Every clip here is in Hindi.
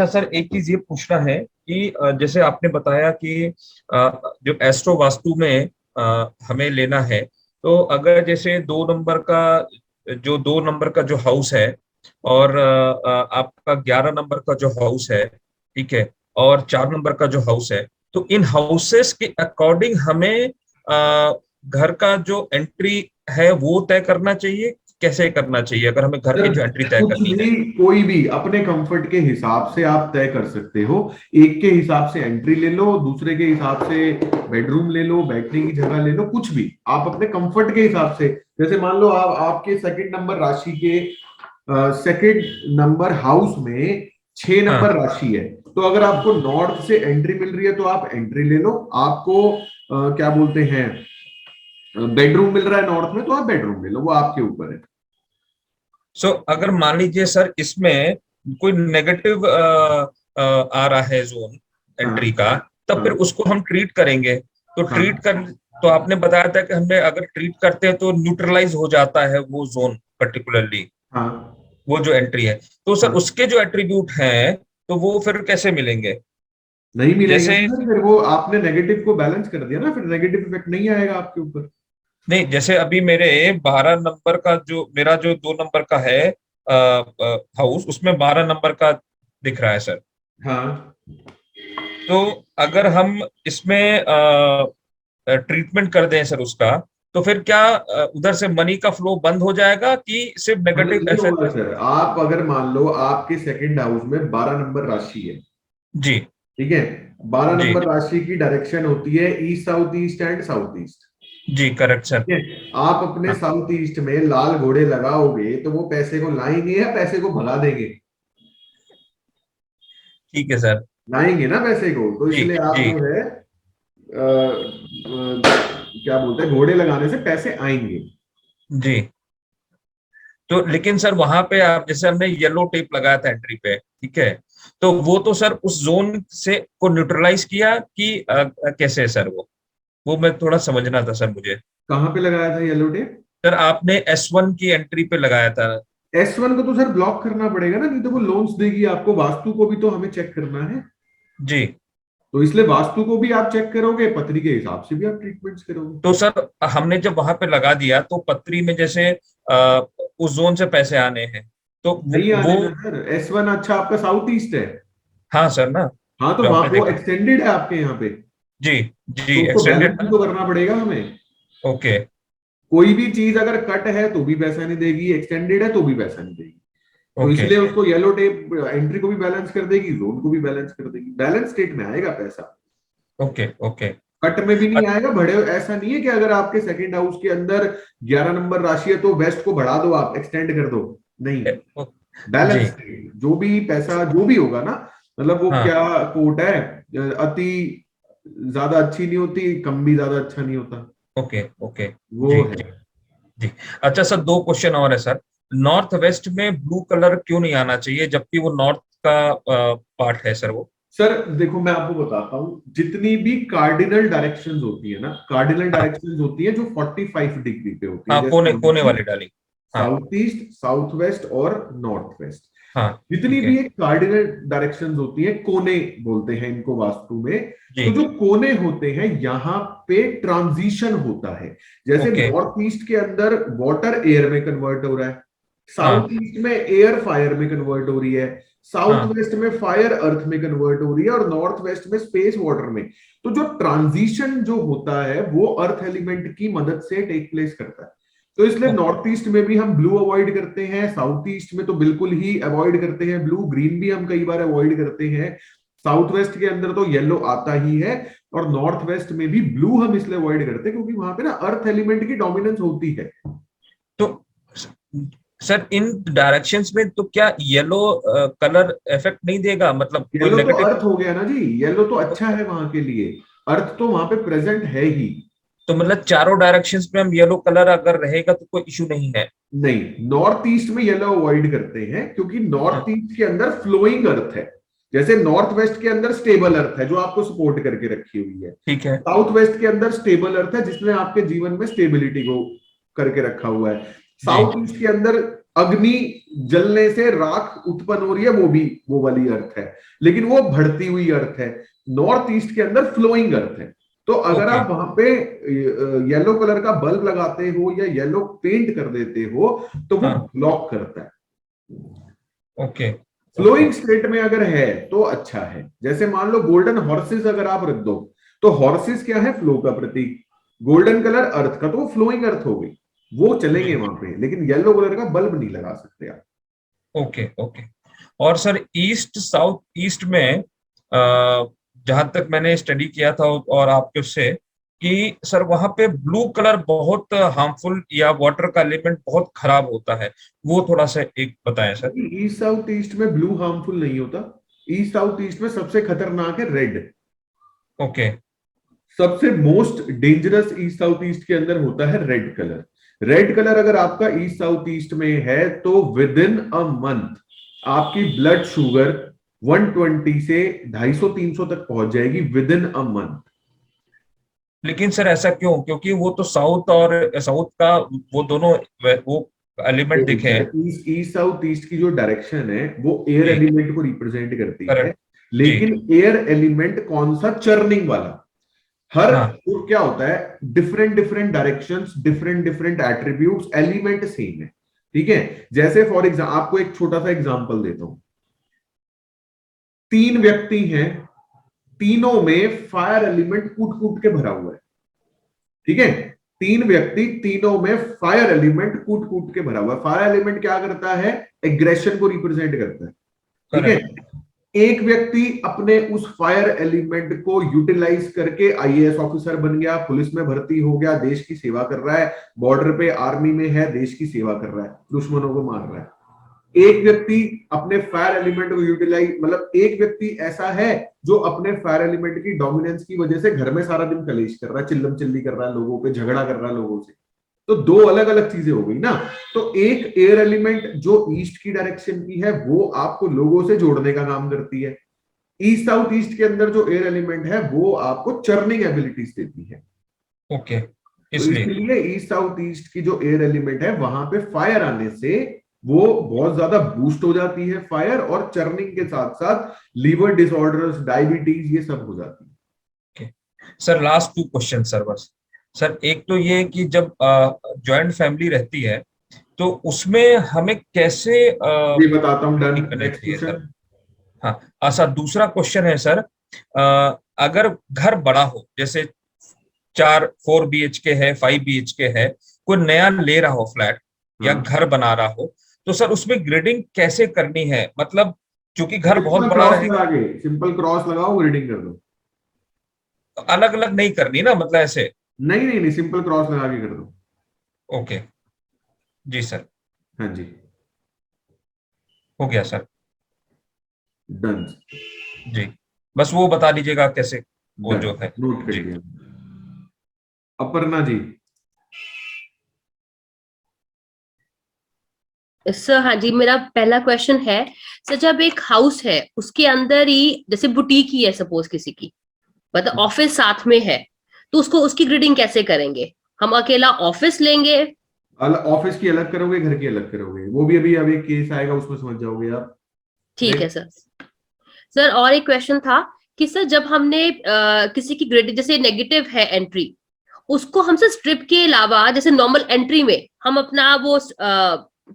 अच्छा सर, एक चीज ये पूछना है कि जैसे आपने बताया कि जो एस्ट्रो वास्तु में हमें लेना है, तो अगर जैसे 2 नंबर का, जो हाउस है, और आपका 11 नंबर का जो हाउस है, ठीक है, और 4 नंबर का जो हाउस है, तो इन हाउसेस के अकॉर्डिंग हमें घर का जो एंट्री है वो तय करना चाहिए। कैसे करना चाहिए अगर हमें घर सर की जो एंट्री तय कुछ करनी है? भी, कोई भी अपने कंफर्ट के हिसाब से आप तय कर सकते हो। एक के हिसाब से एंट्री ले लो, दूसरे के हिसाब से बेडरूम ले लो, बैठने की जगह ले लो, कुछ भी आप अपने कंफर्ट के हिसाब से। जैसे मान लो आप आपके सेकंड नंबर राशि के सेकंड नंबर हाउस में 6 नंबर हाँ। राशि है, तो अगर आपको नॉर्थ से एंट्री मिल रही है तो आप एंट्री ले लो। आपको क्या बोलते हैं, बेडरूम मिल रहा है नॉर्थ में तो आप बेडरूम ले लो, वो आपके ऊपर है। सो अगर मान लीजिए सर इसमें कोई नेगेटिव आ रहा है जोन हाँ एंट्री का, तब फिर हाँ उसको हम ट्रीट करेंगे। तो ट्रीट हाँ कर तो आपने बताया था कि हमें अगर ट्रीट करते हैं तो न्यूट्रलाइज हो जाता है वो जोन पर्टिकुलरली, हाँ वो जो एंट्री है। तो सर हाँ। उसके जो एट्रीब्यूट हैं तो वो फिर कैसे मिलेंगे? नहीं मिलेंगे जैसे ना सर, फिर वो आपने नेगेटिव को बैलेंस कर दिया ना, फिर नेगेटिव इफेक्ट नहीं आएगा आपके ऊपर। नहीं, जैसे अभी मेरे 12 नंबर का जो मेरा जो 2 नंबर का है हाउस, उसमें 12 नंबर का दिख रहा है सर। हाँ तो अगर हम इसमें ट्रीटमेंट कर दें सर उसका, तो फिर क्या उधर से मनी का फ्लो बंद हो जाएगा कि सिर्फ बंद नेगेटिव नहीं होगा इफेक्ट? सर। आप अगर मान लो आपके सेकंड हाउस में 12 नंबर राशि है, जी। ठीक है। बारह जी। नंबर राशि की डायरेक्शन होती है east south east and south east, जी करेक्ट सर। ठीक है। आप अपने हाँ। साउथ ईस्ट में लाल घोड़े लगाओगे तो वो पैसे को लाएंगे या पैसे को भगा देंगे? ठीक है सर। लाएंगे ना पैसे को, तो जी। इसलिए आप जी। जो है क्या बोलते हैं, घोड़े लगाने से पैसे आएंगे। जी। तो लेकिन सर वहां पे आप जैसे हमने येलो टेप लगाया था एंट्री पे, ठीक है, तो वो तो सर उस जोन से को न्यूट्रलाइज किया कि कैसे है सर वो मैं थोड़ा समझना था सर मुझे। कहाँ पे लगाया था येलो टेप? सर आपने S1 की एंट्री पे लगाया था। S1 को तो सर ब्लॉक करना पड़ेगा ना, नहीं तो वो लोन्स देगी आपको। वास्तु को भी तो हमें चेक करना है, जी। तो इसलिए वास्तु को भी आप चेक करोगे, पत्री के हिसाब से भी आप ट्रीटमेंट्स करोगे। तो सर हमने जब वहां पे लगा दिया तो पत्री में जैसे उस जोन से पैसे आने हैं, तो नहीं आने ना वो सर, S1 अच्छा आपका साउथ ईस्ट है। हाँ सर ना, हाँ तो जो वहां आपने वो देखा। एक्सटेंडेड है आपके यहाँ पे, जी। जी तो उसको बैलेंस एक्सटेंडेड भी था। तो करना पड़ेगा हमें। ओके। कोई भी चीज अगर कट है तो भी पैसा नहीं देगी, एक्सटेंडेड है तो भी पैसा नहीं देगी। तो ओके। इसलिए उसको येलो टेप एंट्री को भी बैलेंस कर देगी, लोन को भी बैलेंस कर देगी, बैलेंस स्टेट में आएगा पैसा। ओके। ओके। कट में भी नहीं आएगा, बड़े ऐसा नहीं है कि अगर आपके सेकंड हाउस के अंदर 11 नंबर राशि है तो वेस्ट को बढ़ा दो, आप एक्सटेंड कर दो। नहीं, जी। बैलेंस जो भी पैसा जो भी होगा ना, मतलब वो हाँ। क्या कोट है, अति ज्यादा अच्छी नहीं होती, कम भी ज्यादा अच्छा नहीं होता, ओके। ओके। वो जी। है। जी। जी। अच्छा सर, 2 क्वेश्चन और है सर। नॉर्थ वेस्ट में ब्लू कलर क्यों नहीं आना चाहिए जबकि वो नॉर्थ का पार्ट है सर वो? सर देखो मैं आपको बताता हूँ, जितनी भी कार्डिनल डायरेक्शंस होती है ना, कार्डिनल हाँ। डायरेक्शंस होती है जो 45 डिग्री पे होती है, हाँ, जैसे कोने कोने ईस्ट, वाली डाली। हाँ। साउथ ईस्ट, साउथ वेस्ट और नॉर्थ वेस्ट। हाँ। जितनी ठीक है। भी एक कार्डिनल डायरेक्शंस होती है, कोने बोलते हैं इनको वास्तु में। तो जी। जो कोने होते हैं यहाँ पे ट्रांजिशन होता है। जैसे ओके। नॉर्थ ईस्ट के अंदर वाटर एयर में कन्वर्ट हो रहा है, साउथ हाँ। ईस्ट में एयर फायर में कन्वर्ट हो रही है, साउथ हाँ। वेस्ट में फायर अर्थ में कन्वर्ट हो रही है, और नॉर्थ वेस्ट में स्पेस वाटर में। तो जो ट्रांजिशन जो होता है वो अर्थ एलिमेंट की मदद से टेक प्लेस करता है। तो इसलिए ओके। नॉर्थ ईस्ट में भी हम ब्लू अवॉइड करते हैं, साउथ ईस्ट में तो बिल्कुल ही अवॉइड करते हैं ब्लू, ग्रीन भी हम कई बार अवॉइड करते हैं। साउथ वेस्ट के अंदर तो येलो आता ही है, और नॉर्थ वेस्ट में भी ब्लू हम इसलिए अवॉइड करते हैं क्योंकि वहां पे ना अर्थ एलिमेंट की डोमिनेंस होती है। तो सर इन डायरेक्शंस में तो क्या येलो कलर इफेक्ट नहीं देगा, मतलब कोई येलो तो नेगेटिव? अर्थ हो गया ना जी, येलो तो अच्छा है वहां के लिए, अर्थ तो वहां पे प्रेजेंट है ही। तो मतलब चारों डायरेक्शंस में हम येलो कलर अगर रहेगा तो कोई इशू नहीं है? नहीं, नॉर्थ ईस्ट में येलो अवॉइड करते हैं क्योंकि हाँ। नॉर्थ ईस्ट के अंदर फ्लोइंग अर्थ है। जैसे नॉर्थ वेस्ट के अंदर स्टेबल अर्थ है जो आपको सपोर्ट करके रखी हुई है, ठीक है। साउथ वेस्ट के अंदर स्टेबल अर्थ है जिसने आपके जीवन में स्टेबिलिटी को करके रखा हुआ है। साउथ ईस्ट के अंदर अग्नि जलने से राख उत्पन्न हो रही है, वो भी वो वाली अर्थ है, लेकिन वो बढ़ती हुई अर्थ है। नॉर्थ ईस्ट के अंदर फ्लोइंग अर्थ है। तो अगर ओके आप वहां पे येलो कलर का बल्ब लगाते हो या येलो पेंट कर देते हो तो वो हाँ ब्लॉक करता है। ओके ओके फ्लोइंग स्टेट में अगर है तो अच्छा है। जैसे मान लो गोल्डन हॉर्सेस अगर आप रख दो, तो हॉर्सेस क्या है, फ्लो का प्रतीक। गोल्डन कलर अर्थ का, तो वो फ्लोइंग अर्थ हो गई, वो चलेंगे जी वहां पे, लेकिन येलो कलर का बल्ब नहीं लगा सकते आप। Okay okay. और सर ईस्ट साउथ ईस्ट में जहां तक मैंने स्टडी किया था और आपके उससे कि सर वहां पे ब्लू कलर बहुत हार्मफुल या वाटर का एलिमेंट बहुत खराब होता है, वो थोड़ा सा एक बताएं सर। ईस्ट साउथ ईस्ट में ब्लू हार्मफुल नहीं होता। ईस्ट साउथ ईस्ट में सबसे खतरनाक है रेड। ओके सबसे most dangerous east south east के अंदर होता है रेड कलर। रेड कलर अगर आपका ईस्ट साउथ ईस्ट में है तो विद इन अ मंथ आपकी ब्लड शुगर 120 से 250-300 तक पहुंच जाएगी विद इन अ मंथ। लेकिन सर ऐसा क्यों, क्योंकि वो तो साउथ और साउथ का वो दोनों वो एलिमेंट दिखे हैं। ईस्ट ईस्ट साउथ ईस्ट की जो डायरेक्शन है वो एयर जी एलिमेंट को रिप्रेजेंट करती है, करेक्ट जी लेकिन एयर एलिमेंट कौन सा, चर्निंग वाला। हर हाँ तो क्या होता है, different different directions, different different attributes, element same है। ठीक है। जैसे फॉर एग्जाम्पल आपको एक छोटा सा एग्जांपल देता हूं। 3 व्यक्ति हैं, तीनों में फायर एलिमेंट कूट कूट के भरा हुआ है। ठीक है। 3 व्यक्ति, तीनों में फायर एलिमेंट कूट कूट के भरा हुआ है। फायर एलिमेंट क्या करता है, एग्रेशन को रिप्रेजेंट करता है। ठीक है। करेक्ट एक व्यक्ति अपने उस फायर एलिमेंट को यूटिलाइज करके आईएएस ऑफिसर बन गया, पुलिस में भर्ती हो गया, देश की सेवा कर रहा है, बॉर्डर पे आर्मी में है, देश की सेवा कर रहा है, दुश्मनों को मार रहा है। एक व्यक्ति अपने फायर एलिमेंट को यूटिलाइज, मतलब एक व्यक्ति ऐसा है जो अपने फायर एलिमेंट की डोमिनेंस की वजह से घर में सारा दिन कलेश कर रहा है, चिल्लम चिल्ली कर रहा है, लोगों पे झगड़ा कर रहा है लोगों से। तो 2 अलग अलग चीजें हो गई ना। तो एक एयर एलिमेंट जो ईस्ट की डायरेक्शन की है वो आपको लोगों से जोड़ने का काम करती है। ईस्ट साउथ ईस्ट के अंदर जो एयर एलिमेंट है वो आपको चर्निंग एबिलिटीज देती है। ओके तो इसलिए इसलिए ईस्ट साउथ ईस्ट की जो एयर एलिमेंट है वहां पे फायर आने से वो बहुत ज्यादा बूस्ट हो जाती है फायर, और चर्निंग के साथ साथ लीवर डिसऑर्डर्स, डायबिटीज, ये सब हो जाती है। Okay. Sir last 2 question sir बस। सर एक तो ये कि जब जॉइंट फैमिली रहती है तो उसमें हमें कैसे ये बताता हूँ, डन, नहीं करना नेक्स्ट चाहिए सर। क्वेश्चन। हाँ सर दूसरा क्वेश्चन है सर, अगर घर बड़ा हो जैसे 4 BHK है, 5 BHK है, कोई नया ले रहा हो फ्लैट या हाँ, घर बना रहा हो, तो सर उसमें ग्रेडिंग कैसे करनी है, मतलब क्योंकि घर बहुत सिंपल बड़ा क्रॉस रहेगा। लगा के, सिंपल क्रॉस लगाओ, ग्रेडिंग कर दो। अलग अलग नहीं करनी ना, मतलब ऐसे। नहीं नहीं नहीं, सिंपल क्रॉस लगा के कर दो। ओके जी सर। हाँ जी, हो गया सर। डन। जी बस वो बता दीजिएगा कैसे, वो डन, जो है। नोट कर जी लिया। अपर्णा जी। सर हाँ जी, मेरा पहला क्वेश्चन है सर, जब एक हाउस है उसके अंदर ही जैसे बुटीक ही है सपोज किसी की, मतलब ऑफिस साथ में है, तो उसको उसकी ग्रेडिंग कैसे करेंगे? हम अकेला ऑफिस लेंगे? ऑफिस की अलग करोगे, घर की अलग करोगे, वो भी अभी अभी केस आएगा उसमें समझ जाओगे आप। ठीक है नेक्स्ट। सर। सर और एक क्वेश्चन था कि सर जब हमने किसी की ग्रेडिंग, जैसे नेगेटिव है एंट्री, उसको हमसे स्ट्रिप के अलावा जैसे नॉर्मल एंट्री में हम अपना वो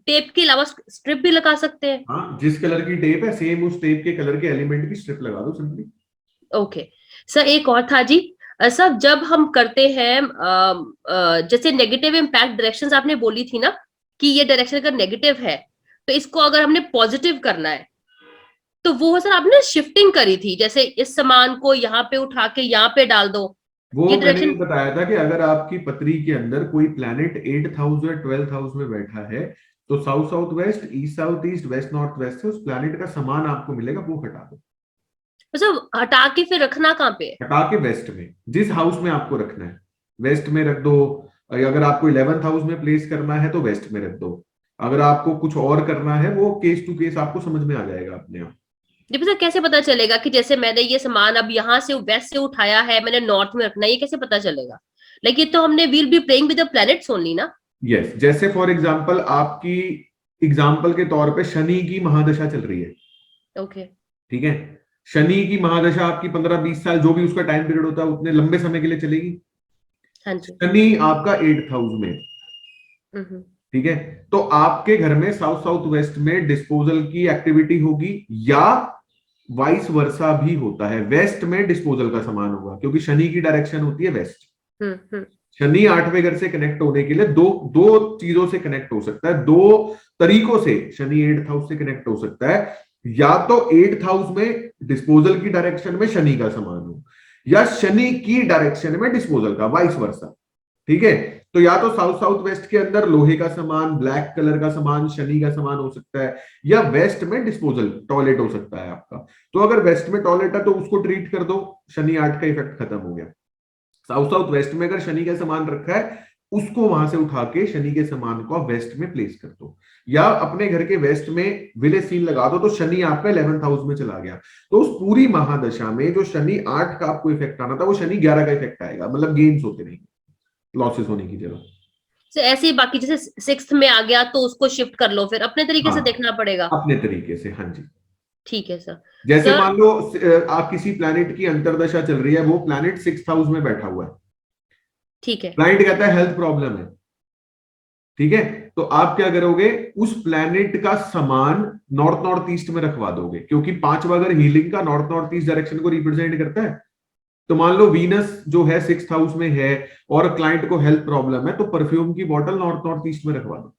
टेप के अलावा स्ट्रिप भी लगा सकते हैं? हाँ, जिस कलर की टेप है सेम उस टेप के कलर के एलिमेंट की स्ट्रिप लगा दो सिंपली। Okay sir. एक और था जी, सर जब हम करते हैं जैसे नेगेटिव इम्पैक्ट डायरेक्शंस आपने बोली थी ना, कि ये डायरेक्शन अगर नेगेटिव है तो इसको अगर हमने पॉजिटिव करना है, तो वो सर आपने शिफ्टिंग करी थी, जैसे इस सामान को यहाँ पे उठा के यहाँ पे डाल दो, वो ये मैंने डायरेक्शन। बताया था कि अगर आपकी पत्री के अंदर कोई प्लैनेट 8th हाउस या 12th हाउस में बैठा है तो south south west, east south east, west north west से उस प्लैनेट का सामान आपको मिलेगा, वो हटा दो। सर हटा के फिर रखना कहाँ पे है? हटा के वेस्ट में, जिस हाउस में आपको रखना है वेस्ट में रख दो। अगर आपको 11th हाउस में प्लेस करना है तो वेस्ट में रख दो। अगर आपको कुछ और करना है वो केस टू केस आपको समझ में आ जाएगा अपने आप। जी सर, कैसे पता चलेगा कि जैसे मैंने ये सामान अब यहाँ से वेस्ट से उठाया है, मैंने नॉर्थ में रखना है, ये कैसे पता चलेगा? लाइक ये तो हमने will be playing with the planets only ना। यस, जैसे फॉर एग्जांपल आपकी एग्जांपल के तौर पे शनि की महादशा चल रही है, ओके ठीक है। शनि की महादशा आपकी 15-20 साल जो भी उसका टाइम पीरियड होता है उतने लंबे समय के लिए चलेगी। हाँ जी। शनि आपका 8th हाउस में, हम्म ठीक है। तो आपके घर में साउथ साउथ वेस्ट में डिस्पोजल की एक्टिविटी होगी, या वाइस वर्सा भी होता है, वेस्ट में डिस्पोजल का सामान होगा, क्योंकि शनि की डायरेक्शन होती है वेस्ट। हम्म शनि 8वें घर से कनेक्ट होने के लिए दो दो चीजों से कनेक्ट हो सकता है, दो तरीकों से शनि 8th हाउस से कनेक्ट हो सकता है। या तो 8th हाउस में डिस्पोजल की डायरेक्शन में शनि का सामान हो, या शनि की डायरेक्शन में डिस्पोजल का, वाइस वर्सा, ठीक है। तो या तो साउथ साउथ वेस्ट के अंदर लोहे का सामान, ब्लैक कलर का सामान, शनि का सामान हो सकता है, या वेस्ट में डिस्पोजल टॉयलेट हो सकता है आपका। तो अगर वेस्ट में टॉयलेट है तो उसको ट्रीट कर दो, शनि 8 का इफेक्ट खत्म हो गया। साउथ साउथ वेस्ट में अगर शनि का सामान रखा है, उसको वहां से उठा के शनि के सामान को वेस्ट में प्लेस कर दो, या अपने घर के वेस्ट में विलेज सीन लगा दो, तो शनि आपका 11th हाउस में चला गया। तो उस पूरी महादशा में जो शनि 8 का आपको इफेक्ट आना था, वो शनि 11 का इफेक्ट आएगा, मतलब गेन्स होते रहेंगे, लॉसेस होने की जगह। तो ऐसे ही बाकी जैसे 6th में आ गया तो उसको शिफ्ट कर लो, फिर अपने तरीके से हाँ, देखना पड़ेगा। अपने तरीके से, हाँ जी। ठीक है सर। जैसे सर मान लो आप किसी प्लैनेट की अंतर्दशा चल रही है, वो प्लैनेट 6th हाउस में बैठा हुआ है, ठीक है। प्लैनेट कहता है हेल्थ प्रॉब्लम है, ठीक है। तो आप क्या करोगे, उस प्लैनेट का सामान नॉर्थ नॉर्थ ईस्ट में रखवा दोगे, क्योंकि 5वां घर हीलिंग का नॉर्थ नॉर्थ ईस्ट डायरेक्शन को रिप्रेजेंट करता है। तो मान लो वीनस जो है 6th हाउस में है और क्लाइंट को हेल्थ प्रॉब्लम है, तो परफ्यूम की बोतल नॉर्थ नॉर्थ ईस्ट में रखवा दो,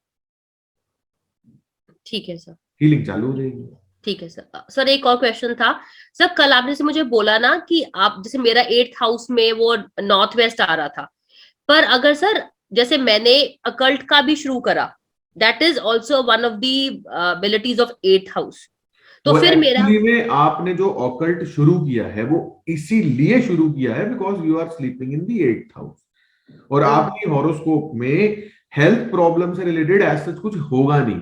ठीक है सर। हीलिंग चालू हो जाएगी। ठीक है सर। सर एक और क्वेश्चन था सर, कल आपने से मुझे बोला ना कि आप जैसे मेरा 8th हाउस में वो नॉर्थ वेस्ट आ रहा था, पर अगर सर जैसे मैंने अकल्ट का भी शुरू करा, that is also one of the abilities of 8th house, तो वो फिर मेरा एक्चुअली में आपने जो ऑकल्ट शुरू किया है वो इसीलिए शुरू किया है because you are sleeping in the 8th house, और आपकी हॉरोस्कोप में हेल्थ प्रॉब्लम से रिलेटेड ऐसा कुछ होगा नहीं,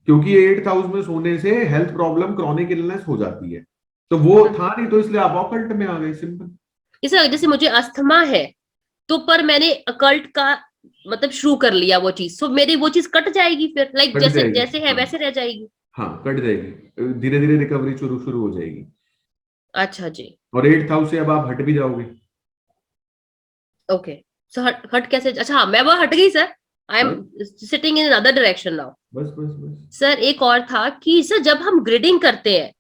क्योंकि 8th हाउस में सोने से हेल्थ प्रॉब्लम, क्रॉनिक इलनेस हो जाती है। तो वो था नहीं, तो इसलिए आप ऑकल्ट में आ गए, सिंपल। इस जैसे मुझे अस्थमा है, तो पर मैंने अकल्ट का मतलब शुरू कर लिया वो चीज, तो मेरी वो चीज कट जाएगी फिर, लाइक कट जैसे जाएगी, जैसे है हाँ वैसे रह जाएगी। हाँ, कट जाएगी, धीरे धीरे रिकवरी शुरू शुरू हो जाएगी। अच्छा जी। और 8th हाउस से अब आप हट भी जाओगे। ओके। सो हट कैसे, अच्छा हाँ, मैं वो हट गई sir, I am sitting in another direction now. बस बस बस। सर एक और था कि सर जब हम ग्रिडिंग करते हैं,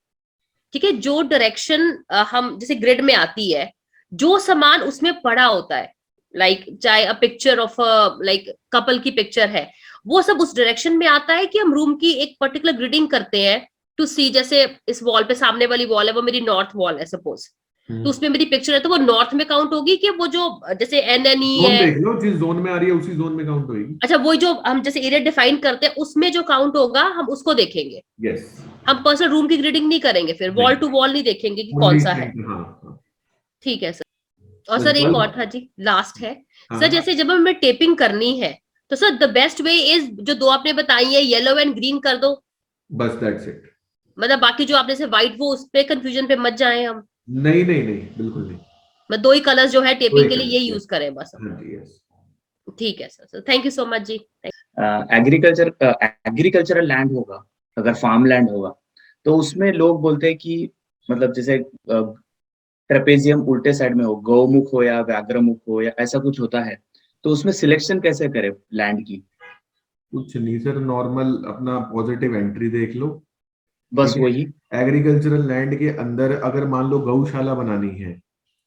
ठीक है, जो डायरेक्शन हम जैसे ग्रिड में आती है, जो सामान उसमें पड़ा होता है, लाइक चाहे a picture of like couple की पिक्चर है, वो सब उस डायरेक्शन में आता है कि हम रूम की एक पर्टिकुलर ग्रिडिंग करते हैं टू सी, जैसे इस वॉल पे सामने वाली वॉल है वो मेरी नॉर्थ वॉल है सपोज, तो उसमें मेरी पिक्चर है, तो वो नॉर्थ में काउंट होगी कि वो जो जैसे NNE जोन है। देख लो, जिस जोन में आ रही है उसी जोन में काउंट होगी। अच्छा, वो जो हम जैसे एरिया डिफाइन करते हैं उसमें जो काउंट होगा हम उसको देखेंगे, यस। हम पर्सनल रूम की ग्रिडिंग नहीं करेंगे, फिर वॉल नहीं, टू वॉल नहीं देखेंगे कि कौन ओनली सा है। सेंटर, हाँ हाँ। ठीक है सर। और बस सर एक और बल्ब, था जी, लास्ट है सर, हाँ जैसे जब हमें टेपिंग करनी है, तो sir the best way is जो दो आपने बताई है, येलो एंड ग्रीन कर दो, बस दैट्स इट। मतलब बाकी जो आपने से व्हाइट, वो उस पे कंफ्यूजन पे मत जाए हम, नहीं नहीं नहीं, बिल्कुल नहीं। मतलब दो ही कलर्स जो है कोई टेपिंग के लिए ये कलर, यूज करें बस हम। हाँ जी, यस। ठीक है sir, thank you so much जी। एग्रीकल्चरल लैंड होगा, अगर फार्म लैंड होगा, तो उसमें लोग बोलते हैं कि मतलब जैसे ट्रेपेजियम उल्टे साइड में हो, गौमुख हो या व्याघ्रमुख हो या ऐसा कुछ होता है, तो उसमें सिलेक्शन कैसे करें लैंड की? कुछ नहीं सर, नॉर्मल अपना पॉजिटिव एंट्री देख लो, बस ठीक है। वही। एग्रीकल्चरल लैंड के अंदर अगर मान लो गौशाला बनानी है,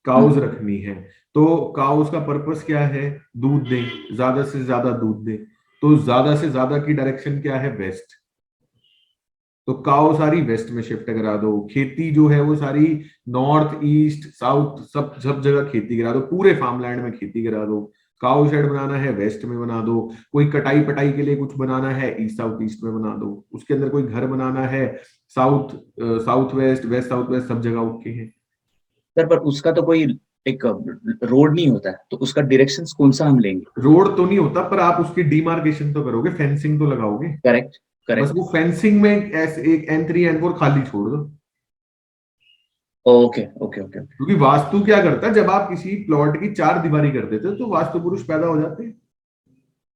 काउज रखनी है, तो काउज का पर्पस क्या है, दूध दे, ज्यादा से ज्यादा दूध दे। तो ज्यादा से ज्यादा की डायरेक्शन क्या है, वेस्ट। तो काउ सारी वेस्ट में शिफ्ट करा दो, खेती जो है वो सारी नॉर्थ ईस्ट साउथ सब सब जगह खेती करा दो, पूरे फार्मलैंड में खेती करा दो। काउ शेड बनाना है वेस्ट में बना दो, कोई कटाई पटाई के लिए कुछ बनाना है ईस्ट साउथ ईस्ट में बना दो, उसके अंदर कोई घर बनाना है south south west west south west सब जगह ओके है। सर पर उसका तो कोई एक रोड नहीं होता है, तो उसका डायरेक्शन कौन सा हम लेंगे? रोड तो नहीं होता, पर आप उसकी डिमार्केशन तो करोगे, फेंसिंग तो लगाओगे। करेक्ट बस करेक्ट। वो फेंसिंग में ऐसे एक N3 N4 खाली छोड़ दो। Okay okay okay. क्योंकि वास्तु क्या करता है, जब आप किसी प्लॉट की 4 दीवारी कर देते हो तो वास्तु पुरुष पैदा हो जाते हैं।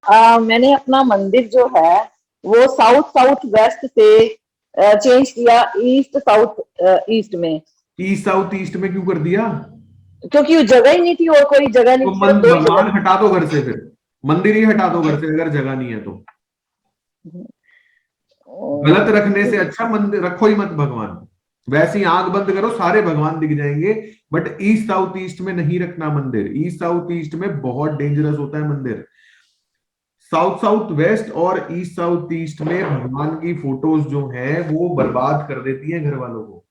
मैंने अपना मंदिर जो है वो साउथ साउथ वेस्ट से चेंज किया ईस्ट साउथ ईस्ट में, ईस्ट साउथ ईस्ट में क्यों कर दिया? क्योंकि वो जगह ही नहीं थी और कोई जगह नहीं तो थी, सिर्फ दो ही भगवान जगह हटा दो घर से, फिर मंदिर ही हटा दो घर से अगर जगह नहीं है तो। थी। गलत रखने से अच्छा मंदिर रखो ही मत भगवान। वैसे ही आंख बंद करो सारे भगवान दिख जाएंगे, बट ईस्ट साउथ ईस्ट में नहीं रखना मंदिर। ईस्ट साउथ ईस्ट में बहुत डेंजरस होता है मंदिर। साउथ साउथ वेस्ट और ईस्ट साउथ ईस्ट में भगवान की फोटोज जो है वो बर्बाद कर देती है घर वालों को।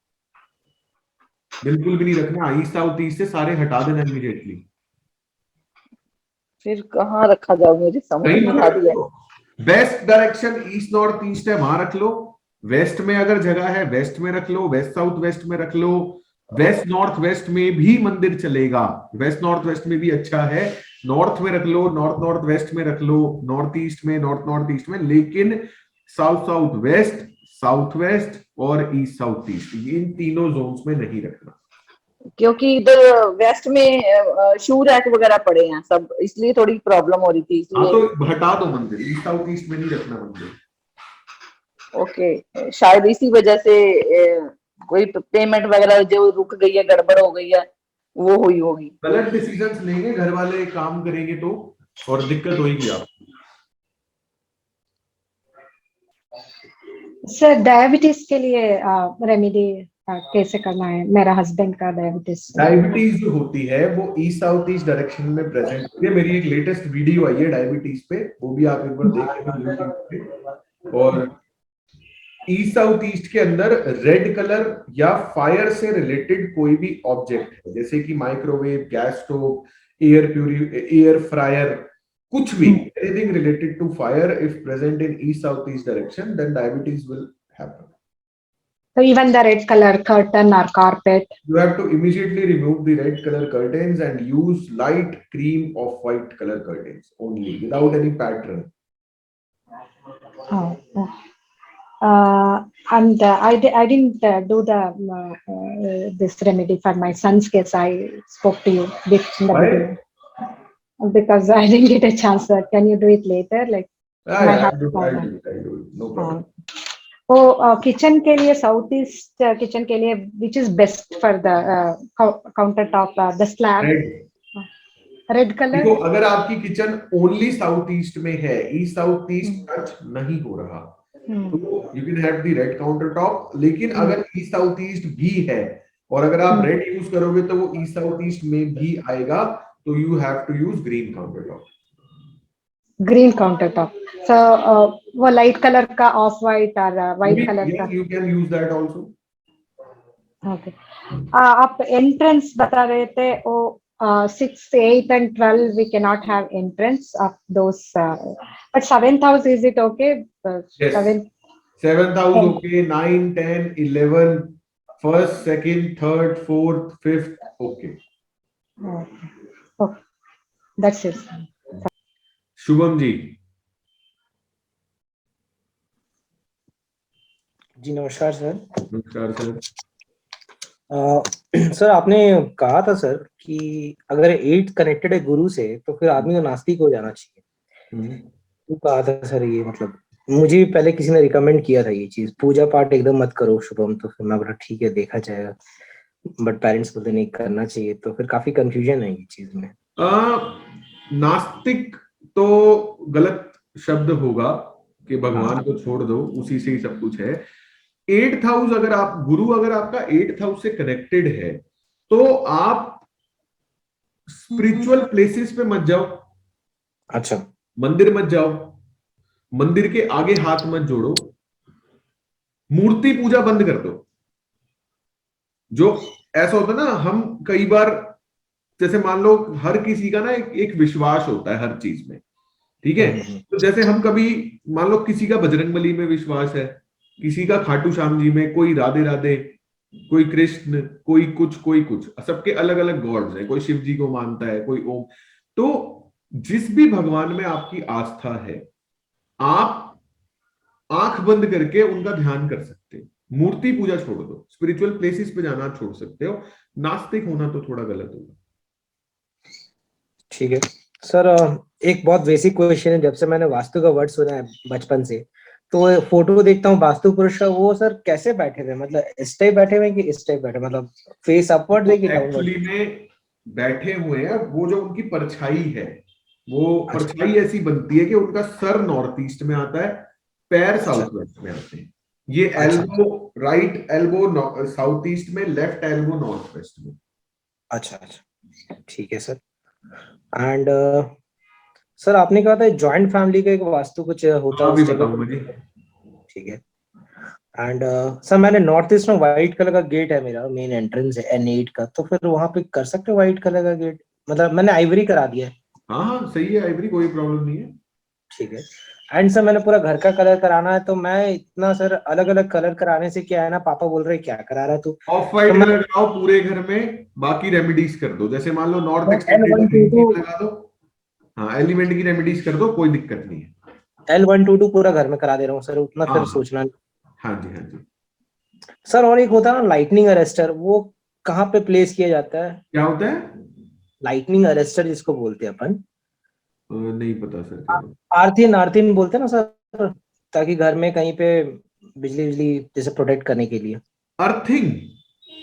बिल्कुल भी नहीं रखना। ईस्ट साउथ ईस्ट से सारे हटा देना इमीडिएटली। फिर कहाँ रखा जाओ, मुझे समझ कहीं नहीं पर आ रख रही है। लो। West direction east north east है वहां रख लो। वेस्ट में अगर जगह है वेस्ट में रख लो, वेस्ट साउथ वेस्ट में रख लो। वेस्ट नॉर्थ वेस्ट में भी मंदिर चलेगा, वेस्ट नॉर्थ वेस्ट में भी अच्छा है। नॉर्थ में रख लो, नॉर्थ नॉर्थ वेस्ट में रख लो, नॉर्थ ईस्ट में, नॉर्थ नॉर्थ ईस्ट में, लेकिन south south west, south west और ईस्ट साउथ ईस्ट इन तीनों जोन्स में नहीं रखना, क्योंकि इधर वेस्ट में शू रैक वगैरह पड़े हैं सब, इसलिए थोड़ी प्रॉब्लम हो रही थी, हाँ इसलिए। तो हटा दो मंदिर। ईस्ट साउथ ईस्ट में नहीं रखना मंदिर। ओके, शायद इसी वजह से कोई पेमेंट वगैरह जो रुक गई है, गड़बड़ हो गई है, वो हुई होगी। गलत डिसीजंस लेंगे घर वाले, काम करेंगे तो, और दिक्कत होगी आप। सर डायबिटीज के लिए रेमेडी कैसे करना है? मेरा हस्बैंड का डायबिटीज डायबिटीज जो होती है वो ईस्ट साउथ ईस्ट डायरेक्शन में प्रेजेंट होती है। मेरी एक लेटेस्ट वीडियो आई है डायबिटीज पे, वो भी आप एक बार देख लेना यूट्यूब पे। और ईस्ट साउथ ईस्ट के अंदर रेड कलर या फायर से रिलेटेड कोई भी ऑब्जेक्ट है, जैसे कि microwave, gas stove, air fryer, कुछ भी, anything related to fire if present in east south east direction, then diabetes will happen. So even the red color curtain or carpet. You have to immediately remove the red color curtains and use light cream of white color curtains only, without any pattern. Oh, oh. And I didn't do the this remedy for my son's case. I spoke to you in the Why? beginning because I didn't get a chance. Can you do it later? Like Yeah, my yeah, husband. I'll do it. No problem. तो किचन के लिए साउथ ईस्ट किचन के लिए which is best for the counter top the slab? Red colour. देखो, अगर आपकी किचन ओनली साउथ ईस्ट में है, ईस्ट साउथ ईस्ट टच नहीं हो रहा, तो you can have the red counter top. लेकिन अगर ईस्ट साउथ ईस्ट भी है और अगर आप रेड यूज करोगे तो वो ईस्ट साउथ ईस्ट में भी आएगा, तो you have to use green counter top. Green counter top. So वो लाइट कलर का, ऑफ वाइट और वाइट कलर का। You can use that also. Okay. आप एंट्रेंस बता रहे थे, वो 6, 8 and 12 we cannot have entrance of those, but 7th house, is it okay? Yes. 7th house okay, 9, 10, 11, 1st, 2nd, 3rd, 4th, 5th okay. Okay, that's it. Shubham ji. जी नमस्कार सर। नमस्कार सर। सर आपने कहा था सर कि अगर 8 कनेक्टेड है गुरु से तो फिर आदमी को नास्तिक हो जाना चाहिए। तो कहा था सर, ये मतलब मुझे पहले किसी ने रिकमेंड किया था ये चीज, पूजा पाठ एकदम मत करो शुभम। तो फिर मैं बोला ठीक है देखा जाएगा, बट पेरेंट्स बोलते नहीं करना चाहिए, तो फिर काफी कंफ्यूजन है ये चीज में। नास्तिक तो गलत शब्द होगा कि भगवान को छोड़ दो, उसी से ही सब कुछ है। 8th हाउस अगर आप गुरु अगर आपका 8th हाउस से कनेक्टेड है तो आप स्पिरिचुअल प्लेसेस पे मत जाओ। अच्छा। मंदिर मत जाओ, मंदिर के आगे हाथ मत जोड़ो, मूर्ति पूजा बंद कर दो। जो ऐसा होता है ना, हम कई बार जैसे मान लो हर किसी का ना एक विश्वास होता है हर चीज में, ठीक है। तो जैसे हम कभी मान लो किसी का बजरंगबली में विश्वास है, किसी का खाटू श्याम जी में, कोई राधे राधे, कोई कृष्ण, कोई कुछ कोई कुछ, सबके अलग अलग गॉड्स हैं, कोई शिव जी को मानता है, कोई ओम। तो जिस भी भगवान में आपकी आस्था है, आप आंख बंद करके उनका ध्यान कर सकते हो। मूर्ति पूजा छोड़ दो, स्पिरिचुअल प्लेसेस पे जाना छोड़ सकते हो। नास्तिक होना तो थोड़ा गलत होगा। ठीक है। सर एक बहुत बेसिक क्वेश्चन है, जब से मैंने वास्तु का वर्ड सुना है बचपन से, तो फोटो देखता हूँ वास्तु पुरुष का, वो सर कैसे बैठे हुए, मतलब इस टाइप बैठे हुए कि इस टाइप बैठे, मतलब फेस अपवर्ड है कि एक्चुअली डाउनवर्ड? में बैठे हुए हैं, वो जो उनकी परछाई है, वो अच्छा परछाई ऐसी बनती है कि उनका सर नॉर्थ ईस्ट में आता है, पैर अच्छा साउथ वेस्ट में आते हैं। ये अच्छा elbow, right elbow south east में, लेफ्ट एल्बो नॉर्थ वेस्ट में। अच्छा अच्छा, ठीक है सर। एंड सर आपने कहा था जॉइंट फैमिली का एक वास्तु कुछ होता है हाँ, अभी उस जगह बताऊंगा जी। पे, ठीक है। एंड सर मैंने नॉर्थ ईस्ट में व्हाइट कलर का गेट है, मेरा मेन एंट्रेंस है N8 का, तो फिर वहां पे कर सकते हो व्हाइट कलर का गेट? मतलब मैंने आइवरी करा दिया है। हाँ हाँ, सही है आइवरी, कोई प्रॉब्लम नहीं है। ठीक है। एंड सर मैंने पूरा घर का कलर कराना है, तो मैं इतना सर अलग अलग कलर कराने से क्या है ना, पापा बोल रहे क्या करा रहा है तू, ऑफ तो वाइट मैं कलर कराओ पूरे घर में, बाकी रेमेडीज कर दो, जैसे मान लो नॉर्थ एक्सटेंडेड L122 ग्रीन लगा दो। हाँ, एलिमेंट की रेमेडीज कर दो, कोई दिक्कत नहीं है। L122 पूरा घर में करा दे रहा हूँ सर, उतना हाँ फिर सोचना नहीं। हाँ जी, हाँ जी। सर और एक होता है ना लाइटनिंग अरेस्टर, वो कहाँ पे प्लेस किया जाता है? क्या होता है? लाइटनिंग अरेस्टर जिसको बोलते हैं अपन, नहीं पता सर क्या होता आर्थिन आर्थिन बोलते हैं ना सर, ताकि घर में कहीं पे बिजली बिजली जैसे प्रोटेक्ट करने के लिए। है। अर्थिंग।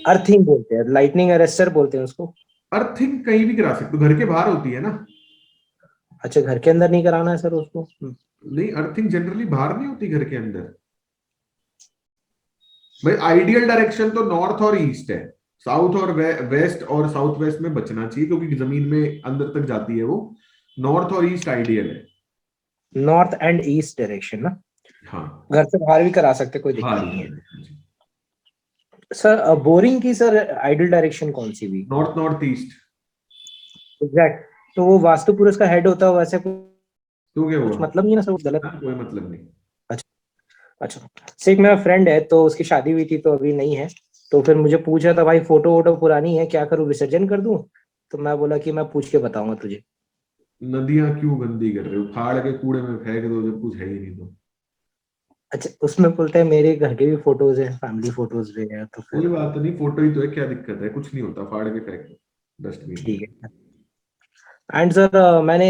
अर्थिंग बोलते हैं, लाइटनिंग अरेस्टर बोलते हैं उसको। अर्थिंग कहीं भी करा सकते हो, घर के बाहर होती है ना। अच्छा, घर के अंदर नहीं कराना है सर उसको? नहीं, अर्थिंग जनरली बाहर नहीं होती, घर के अंदर। भाई आइडियल डायरेक्शन तो नॉर्थ और ईस्ट है, साउथ और वेस्ट और साउथ वेस्ट में बचना चाहिए, क्योंकि जमीन में अंदर तक जाती है वो। नॉर्थ और ईस्ट आइडियल है। नॉर्थ एंड ईस्ट डायरेक्शन ना, हाँ, घर से बाहर भी करा सकते, कोई बाहर दिक्कत ही नहीं है। है जी। सर बोरिंग की सर आइडियल डायरेक्शन कौन सी भी? North north east. एग्जैक्ट, तो वो वास्तु पुरुष का हेड होता है, वैसे तो क्या कुछ हुआ? मतलब नहीं है ना सर, वो गलत? हाँ, कोई मतलब नहीं। अच्छा अच्छा। से एक मेरा फ्रेंड है, तो उसकी शादी हुई थी, तो अभी नहीं है, तो फिर मुझे पूछा था भाई फोटो वोटो पुरानी है, क्या करूँ, विसर्जन कर दूं? तो मैं बोला कि मैं पूछ के बताऊंगा तुझे। नदियां क्यों गंदी कर रहे हो, फाड़ के कूड़े में फेंक दो जब कुछ है ही नहीं तो। अच्छा, उसमें बोलता है मेरे घर के भी फोटोज हैं, फैमिली फोटोज भी हैं, तो कोई फिर बात नहीं, फोटो ही तो है, क्या दिक्कत है, कुछ नहीं होता, फाड़ के फेंक दो डस्टबिन में। ठीक है। एंड सर मैंने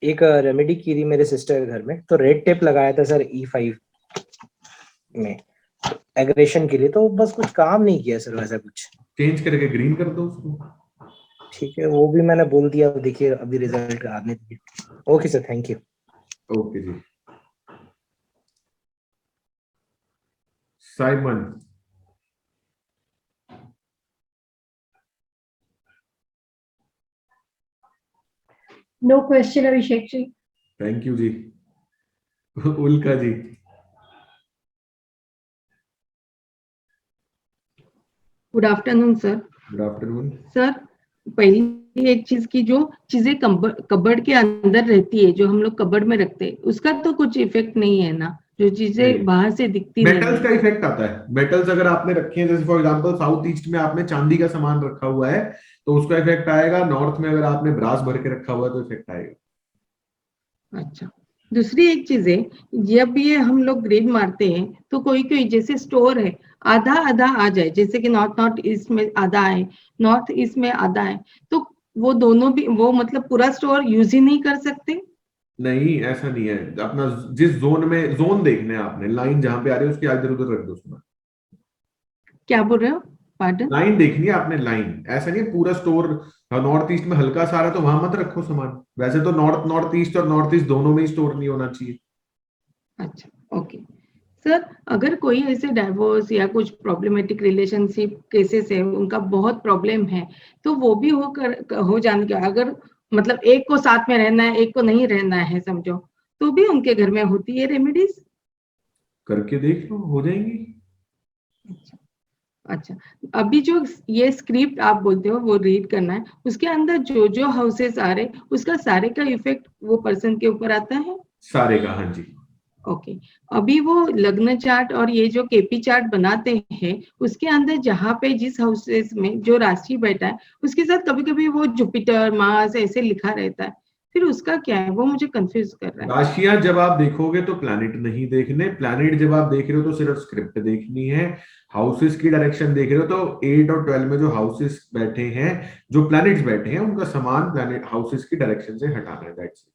एक रेमेडी की थी मेरे सिस्टर के घर में, तो रेड टेप लगाया था सर E5 में एग्रेशन के लिए, तो बस कुछ काम नहीं किया सर वैसा कुछ। चेंज करके ग्रीन कर दो उसको। ठीक है, वो भी मैंने बोल दिया, देखिए अभी रिजल्ट आने दीजिए। Okay sir, thank you. Okay ji. Simon. No question, Abhishek ji. Thank you ji. Ulka ji. Good afternoon sir. Good afternoon. Sir, पहली एक चीज की, जो चीजें कबर्ड के अंदर रहती है, जो हम लोग कबर्ड में रखते हैं, उसका तो कुछ इफेक्ट नहीं है ना, जो चीजें बाहर से दिखती मेटल्स नहीं का इफेक्ट आता है। मेटल्स अगर आपने रखे हैं, जैसे फॉर एग्जांपल साउथ ईस्ट में आपने चांदी का सामान रखा हुआ है, तो उसका इफेक्ट आएगा। नॉर्थ में अगर आपने ब्रास भर के रखा हुआ है तो इफेक्ट आएगा। अच्छा, दूसरी एक चीज है, जब ये हम लोग ग्रिड मारते हैं तो कोई कोई जैसे स्टोर है, आधा आधा आ जाए, जैसे कि नॉर्थ नॉर्थ ईस्ट में आधा है, नॉर्थ ईस्ट में आधा है, तो वो दोनों भी, वो मतलब पूरा स्टोर यूज ही नहीं कर सकते? नहीं, ऐसा नहीं है। अपना जिस जोन में, जोन देखने हैं आपने, लाइन जहां पे आ रही है उसके इधर उधर रख दो उसमें। क्या बोल रहे हो, पार्डन? लाइन देखनी है आपने, लाइन। ऐसा नहीं है पूरा स्टोर नॉर्थ ईस्ट में हल्का सा आ रहा है तो वहां मत रखो सामान। वैसे तो नॉर्थ नॉर्थ ईस्ट और नॉर्थ ईस्ट दोनों में ही स्टोर नहीं होना चाहिए। अच्छा, ओके। सर, अगर कोई ऐसे डाइवोर्स या कुछ प्रॉब्लमेटिक रिलेशनशिप केसेस है, उनका बहुत प्रॉब्लम है, तो वो भी हो जाने के, अगर मतलब एक को साथ में रहना है, एक को नहीं रहना है समझो, तो भी उनके घर में होती है रेमेडीज? करके देख लो, हो जाएंगी। अच्छा अच्छा। अभी जो ये स्क्रिप्ट आप बोलते हो वो रीड करना है, उसके अंदर जो जो हाउसेस आ रहे, उसका सारे का इफेक्ट वो पर्सन के ऊपर आता है? सारे का, हाँ जी। ओके। अभी वो लग्न चार्ट और ये जो केपी चार्ट बनाते हैं, उसके अंदर जहाँ पे जिस हाउसेस में जो राशि बैठा है, उसके साथ कभी कभी वो जुपिटर मार्स ऐसे लिखा रहता है, फिर उसका क्या है, वो मुझे कंफ्यूज कर रहा है। राशियां जब आप देखोगे तो प्लैनेट नहीं देखने, प्लैनेट जब आप देख रहे हो तो सिर्फ स्क्रिप्ट देखनी है। हाउसेस की डायरेक्शन देख रहे हो तो 8 और 12 में जो हाउसेस बैठे हैं, जो प्लैनेट्स बैठे हैं, उनका सामान प्लैनेट हाउसेस की डायरेक्शन से हटाना है, दैट्स इट।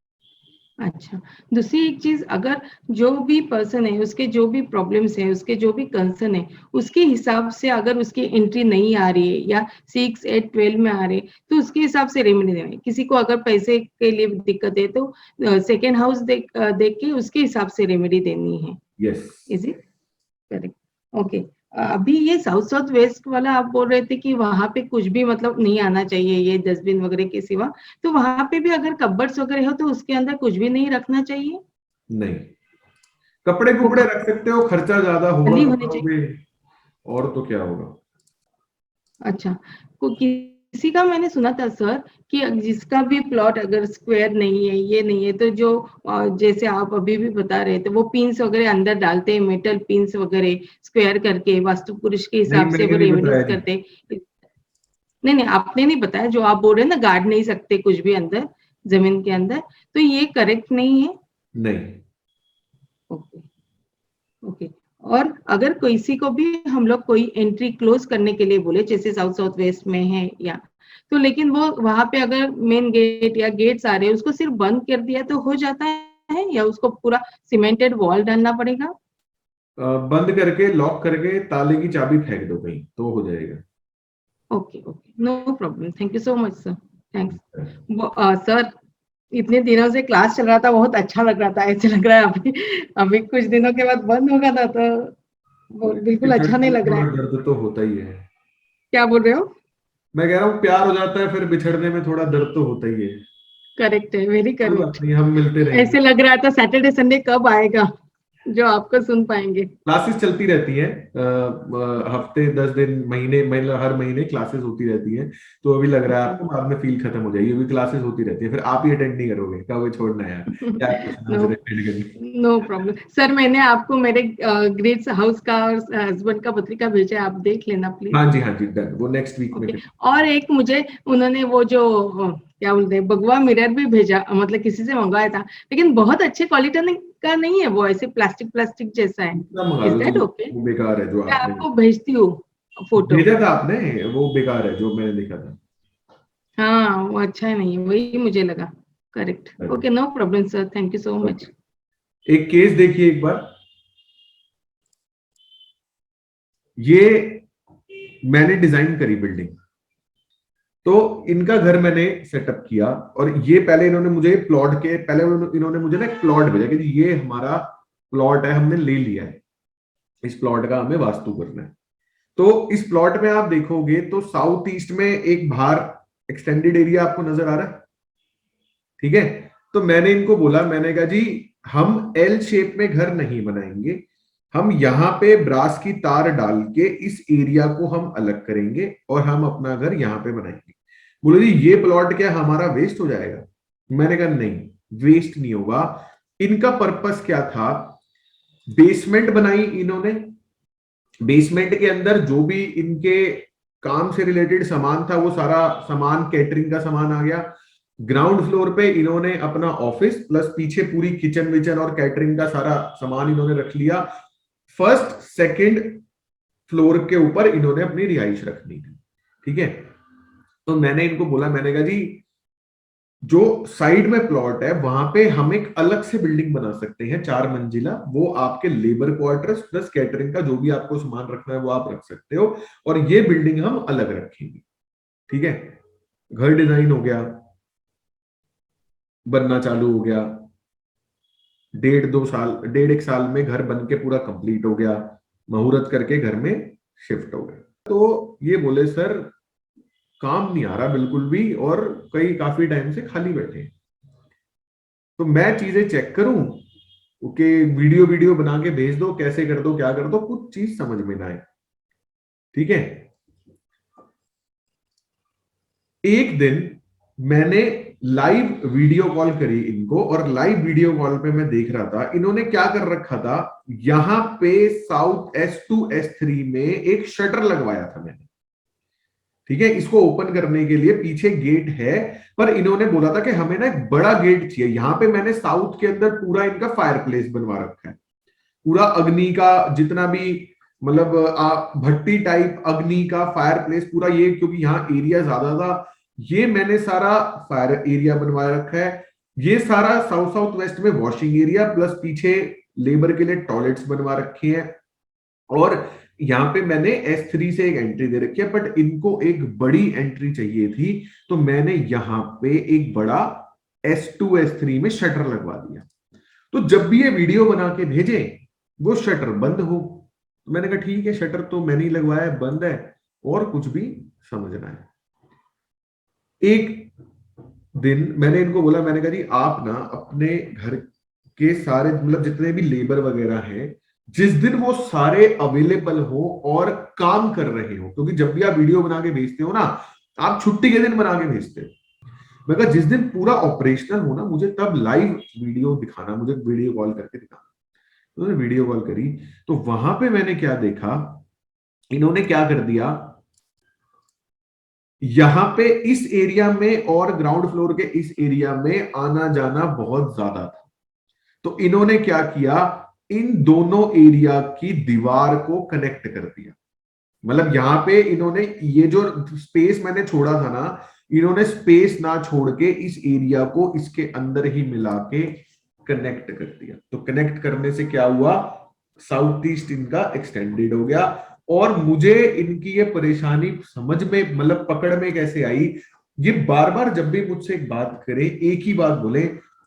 अच्छा, दूसरी एक चीज, अगर जो भी पर्सन है उसके जो भी प्रॉब्लम्स है, उसके जो भी कंसर्न है, उसके हिसाब से अगर उसकी एंट्री नहीं आ रही है या 6, 8, 12 में आ रही है, तो उसके हिसाब से रेमेडी देना है। किसी को अगर पैसे के लिए दिक्कत है तो सेकेंड हाउस देख के उसके हिसाब से रेमेडी देनी है। Yes, is it correct? Okay. अभी ये साउथ साउथ वेस्ट वाला आप बोल रहे थे कि वहां पे कुछ भी मतलब नहीं आना चाहिए, ये डस्टबिन वगैरह के सिवा, तो वहां पे भी अगर कबर्ड्स वगैरह हो तो उसके अंदर कुछ भी नहीं रखना चाहिए? नहीं, कपड़े कुपड़े रख सकते हो, खर्चा ज्यादा होगा खाली होने कपड़ों पे, और तो क्या होगा। अच्छा, किसी का मैंने सुना था सर कि जिसका भी प्लॉट अगर स्क्वायर नहीं है, ये नहीं है, तो जो जैसे आप अभी भी बता रहे थे, वो पिंस वगैरह अंदर डालते हैं, मेटल पिंस वगैरह स्क्वायर करके वास्तु पुरुष के नहीं, हिसाब से मैंने वो नहीं रेमेडीज बताया जी। करते हैं। नहीं नहीं, आपने नहीं बताया, जो आप बोल रहे हैं ना, गाड़ नहीं सकते कुछ भी अंदर जमीन के अंदर, तो ये करेक्ट नहीं है? नहीं, ओके ओके। और अगर किसी को भी हम लोग कोई एंट्री क्लोज करने के लिए बोले, जैसे साउथ साउथ वेस्ट में है या, तो लेकिन वो वहां पे अगर मेन गेट या गेट्स आ रहे हैं, उसको सिर्फ बंद कर दिया तो हो जाता है, या उसको पूरा सीमेंटेड वॉल डालना पड़ेगा? बंद करके लॉक करके ताले की चाबी फेंक दो कहीं तो हो जाएगा। Okay okay, no problem, thank you so much sir, thanks. Sir, इतने दिनों से क्लास चल रहा था, बहुत अच्छा लग रहा था, ऐसे लग रहा है अभी अभी कुछ दिनों के बाद बंद होगा ना, तो वो बिल्कुल अच्छा नहीं लग रहा है। दर्द तो होता ही है। क्या बोल रहे हो? मैं कह रहा हूँ प्यार हो जाता है, फिर बिछड़ने में थोड़ा दर्द तो होता ही है। करेक्ट है, वेरी कोई बात करेक्ट। नहीं, हम मिलते रहेंगे। ऐसे लग रहा था सैटरडे संडे कब आएगा जो आपको सुन पाएंगे। क्लासेस चलती रहती हैं, हफ्ते 10 दिन, महीने, मतलब हर महीने क्लासेस होती रहती हैं। तो अभी लग रहा है आपको, बाद में फील खत्म हो जाएगी, अभी क्लासेस होती रहती है, फिर आप ही अटेंड नहीं करोगे, कब छोड़ना यार, क्या पूछना नो फिर। नो प्रॉब्लम सर, मैंने आपको मेरे ग्रेड्स हाउस का और हस्बैंड का पत्रिका भेजा है, आप देख लेना प्लीज। हाँ जी, हाँ जी, डन, वो नेक्स्ट वीक में। ओके। और एक मुझे उन्होंने वो जो क्या बोलते हैं, भगवा मिरर भी भेजा, मतलब किसी से मंगवाया था, लेकिन बहुत अच्छे क्वालिटी का नहीं है, वो ऐसे प्लास्टिक प्लास्टिक जैसा है। दूसरा मंगा इज लो, दैट ओके? वो बेकार है जो मैं आपने आपको भेजती हूँ फोटो। भेजा था आपने, वो बेकार है जो मैंने देखा था। हाँ, वो अच्छा नहीं है, वही मुझे लगा। Correct, okay, no problem sir, thank you so much. एक केस देखिए एक बार, ये मैंने डिजाइन करी बिल्डिंग, तो इनका घर मैंने सेटअप किया, और ये पहले इन्होंने मुझे प्लॉट के, पहले इन्होंने मुझे ना एक प्लॉट भेजा कि ये हमारा प्लॉट है, हमने ले लिया है, इस प्लॉट का हमें वास्तु करना है। तो इस प्लॉट में आप देखोगे तो साउथ ईस्ट में एक बाहर एक्सटेंडेड एरिया आपको नजर आ रहा है, ठीक है। तो मैंने इनको बोला, मैंने कहा जी हम एल शेप में घर नहीं बनाएंगे, हम यहाँ पे ब्रास की तार डाल के इस एरिया को हम अलग करेंगे और हम अपना घर यहाँ पे बनाएंगे। बोले जी ये प्लॉट क्या हमारा वेस्ट हो जाएगा? मैंने कहा नहीं, वेस्ट नहीं होगा। इनका पर्पस क्या था, बेसमेंट बनाई इन्होंने, बेसमेंट के अंदर जो भी इनके काम से रिलेटेड सामान था वो सारा सामान, कैटरिंग का सामान आ गया। ग्राउंड फ्लोर पे इन्होंने अपना ऑफिस प्लस पीछे पूरी किचन विचन और कैटरिंग का सारा सामान इन्होंने रख लिया। फर्स्ट सेकंड फ्लोर के ऊपर इन्होंने अपनी रिहाइश रखनी थी, ठीक है। तो मैंने इनको बोला, मैंने कहा जी जो साइड में प्लॉट है वहां पे हम एक अलग से बिल्डिंग बना सकते हैं 4 मंजिला, वो आपके लेबर क्वार्टर्स प्लस कैटरिंग का जो भी आपको सामान रखना है वो आप रख सकते हो, और ये बिल्डिंग हम अलग रखेंगे, ठीक है। घर डिजाइन हो गया, बनना चालू हो गया, 1.5 साल में घर बन के पूरा कंप्लीट हो गया, मुहूर्त करके घर में शिफ्ट हो गए। तो ये बोले सर काम नहीं आ रहा बिल्कुल भी, और काफी टाइम से खाली बैठे। तो मैं चीजें चेक करूं कि वीडियो बना के भेज दो, कैसे कर दो, क्या कर दो, कुछ चीज समझ में ना आए, ठीक है। एक दिन मैंने लाइव वीडियो कॉल करी इनको, और लाइव वीडियो कॉल पे मैं देख रहा था इन्होंने क्या कर रखा था, यहां पे साउथ S2 S3 में एक शटर लगवाया था मैंने। ठीक है। इसको ओपन करने के लिए पीछे गेट है, पर इन्होंने बोला था कि हमें ना एक बड़ा गेट चाहिए। यहाँ पे मैंने साउथ के अंदर पूरा इनका फायर प्लेस बनवा रखा है, पूरा अग्नि का जितना भी मतलब भट्टी टाइप अग्नि का फायर प्लेस पूरा, ये क्योंकि यहाँ एरिया ज्यादा था, ये मैंने सारा फायर एरिया बनवा रखा है। ये सारा साउथ साउथ वेस्ट में वॉशिंग एरिया प्लस पीछे लेबर के लिए टॉयलेट्स बनवा रखे हैं। और यहाँ पे मैंने S3 से एक एंट्री दे रखी है, बट इनको एक बड़ी एंट्री चाहिए थी, तो मैंने यहाँ पे एक बड़ा S2 S3 में शटर लगवा दिया। तो जब भी ये वीडियो बना के भेजे वो शटर बंद हो, तो मैंने कहा ठीक है, शटर तो मैंने ही लगवाया, बंद है, और कुछ भी समझना है। एक दिन मैंने इनको बोला, मैंने कहा जी आप ना अपने घर के सारे मतलब जितने भी लेबर वगैरह हैं, जिस दिन वो सारे अवेलेबल हो और काम कर रहे हो, क्योंकि जब भी आप वीडियो बना के भेजते हो ना, आप छुट्टी के दिन बना के भेजते हो, मैं कहा जिस दिन पूरा ऑपरेशनल हो ना, मुझे तब लाइव वीडियो दिखाना, मुझे वीडियो कॉल करके दिखाना। तो उन्होंने वीडियो कॉल करी, तो वहां पे मैंने क्या देखा, इन्होंने क्या कर दिया, यहां पे इस एरिया में और ग्राउंड फ्लोर के इस एरिया में आना जाना बहुत ज्यादा था। तो इन्होंने क्या किया, इन दोनों एरिया की दीवार को कनेक्ट कर दिया। मतलब यहां पे इन्होंने ये जो स्पेस मैंने छोड़ा था ना, इन्होंने स्पेस ना छोड़ के इस एरिया को इसके अंदर ही मिला के कनेक्ट कर दिया। तो कनेक्ट करने से क्या हुआ, साउथ ईस्ट इनका एक्सटेंडेड हो गया। और मुझे इनकी ये परेशानी समझ में मतलब पकड़ में कैसे आई, ये बार बार जब भी मुझसे एक बात करे एक ही बात बोले,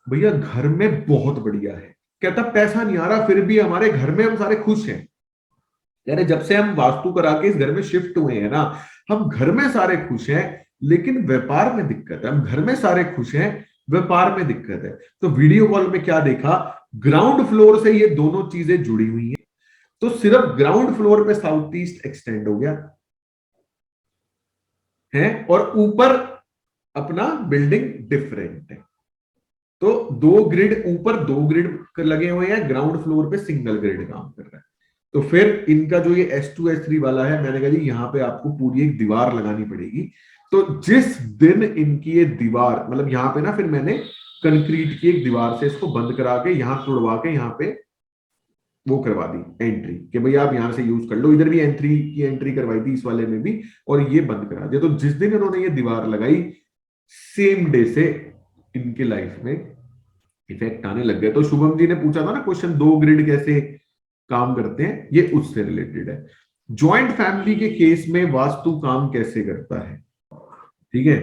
भैया घर में बहुत बढ़िया है, कहता पैसा नहीं आ रहा फिर भी हमारे घर में हम सारे खुश हैं। यानी जब से हम वास्तु करा के इस घर में शिफ्ट हुए हैं ना, हम घर में सारे खुश हैं, लेकिन व्यापार में दिक्कत है। हम घर में सारे खुश हैं, व्यापार में दिक्कत है। तो वीडियो कॉल में क्या देखा, ग्राउंड फ्लोर से ये दोनों चीजें जुड़ी हुई हैं, तो सिर्फ ग्राउंड फ्लोर पे साउथ ईस्ट एक्सटेंड हो गया है, और ऊपर अपना बिल्डिंग डिफरेंट है। तो दो ग्रिड ऊपर, दो ग्रिड लगे हुए हैं, ग्राउंड फ्लोर पे सिंगल ग्रिड काम कर रहा है। तो फिर इनका जो ये S2 S3 वाला है, मैंने कहा जी यहाँ पे आपको पूरी एक दीवार लगानी पड़ेगी। तो जिस दिन इनकी ये दीवार मतलब यहाँ पे ना, फिर मैंने कंक्रीट की एक दीवार से इसको बंद करा के यहाँ तोड़वा के यहाँ पे वो करवा दी एंट्री, कि भाई आप यहाँ से यूज कर लो। इधर भी एंट्री करवाई थी इस वाले में भी, और ये बंद करा दिया। तो जिस दिन इन्होंने ये दीवार लगाई, सेम डे से इनके लाइफ में इफेक्ट आने लग गया। तो शुभम जी ने पूछा था ना क्वेश्चन, दो ग्रिड कैसे काम करते हैं, ये उससे रिलेटेड है। जॉइंट फैमिली के केस में वास्तु काम कैसे करता है, ठीक है।